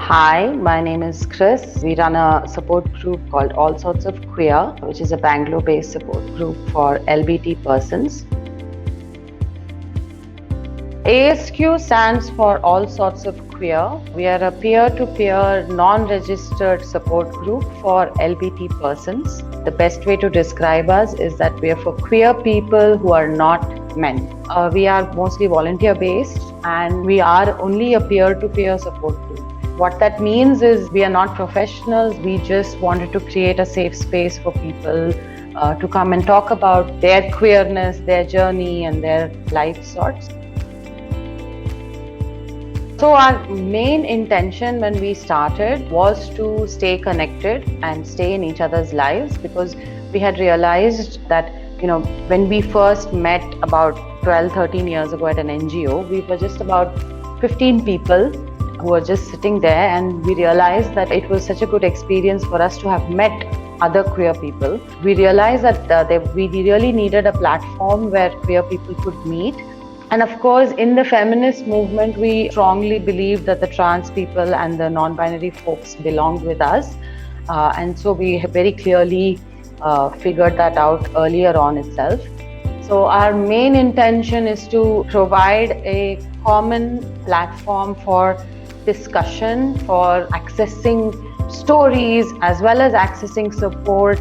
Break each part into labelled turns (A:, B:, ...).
A: Hi, my name is Chris. We run a support group called All Sorts of Queer, which is a Bangalore-based support group for LBT persons. ASQ stands for All Sorts of Queer. We are a peer-to-peer, non-registered support group for LBT persons. The best way to describe us is that we are for queer people who are not men. We are mostly volunteer-based and we are only a peer-to-peer support group. What that means is we are not professionals. We just wanted to create a safe space for people to come and talk about their queerness, their journey, and their life sorts. So our main intention when we started was to stay connected and stay in each other's lives, because we had realized that, when we first met about 12, 13 years ago at an NGO, we were just about 15 people who were just sitting there, and we realized that it was such a good experience for us to have met other queer people. We realized that we really needed a platform where queer people could meet. And of course, in the feminist movement, we strongly believe that the trans people and the non-binary folks belonged with us. And so we very clearly figured that out earlier on itself. So our main intention is to provide a common platform for discussion, for accessing stories, as well as accessing support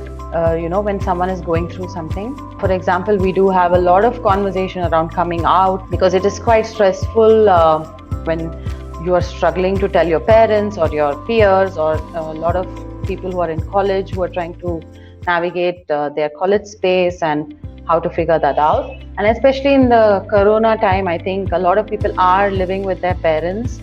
A: when someone is going through something. For example, we do have a lot of conversation around coming out, because it is quite stressful when you are struggling to tell your parents or your peers, or a lot of people who are in college who are trying to navigate their college space and how to figure that out. And especially in the corona time, I think a lot of people are living with their parents,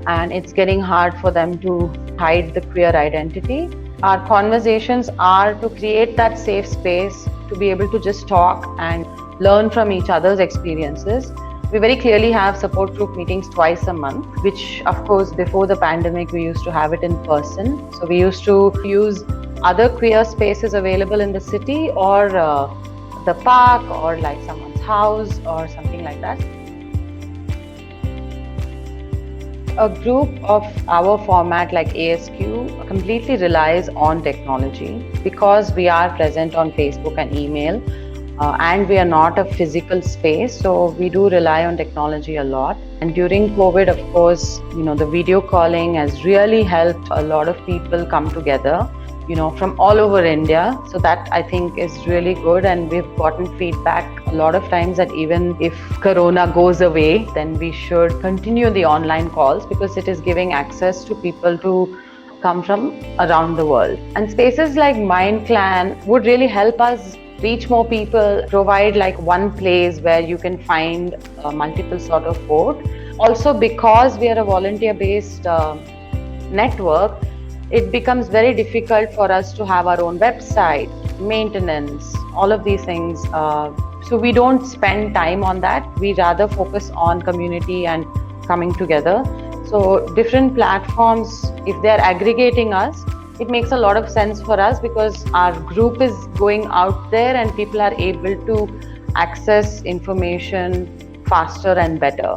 A: and it's getting hard for them to hide the queer identity. Our conversations are to create that safe space to be able to just talk and learn from each other's experiences. We very clearly have support group meetings twice a month, which of course before the pandemic we used to have it in person. So we used to use other queer spaces available in the city, or the park, or like someone's house or something like that. A group of our format like ASQ completely relies on technology, because we are present on Facebook and email, and we are not a physical space, so we do rely on technology a lot. And during COVID, of course, the video calling has really helped a lot of people come together, from all over India. So that I think is really good, and we've gotten feedback a lot of times that even if Corona goes away, then we should continue the online calls, because it is giving access to people to come from around the world. And spaces like MindClan would really help us reach more people, provide like one place where you can find multiple sort of support. Also, because we are a volunteer-based network, it becomes very difficult for us to have our own website, maintenance, all of these things. So we don't spend time on that. We rather focus on community and coming together. So different platforms, if they're aggregating us, it makes a lot of sense for us, because our group is going out there and people are able to access information faster and better.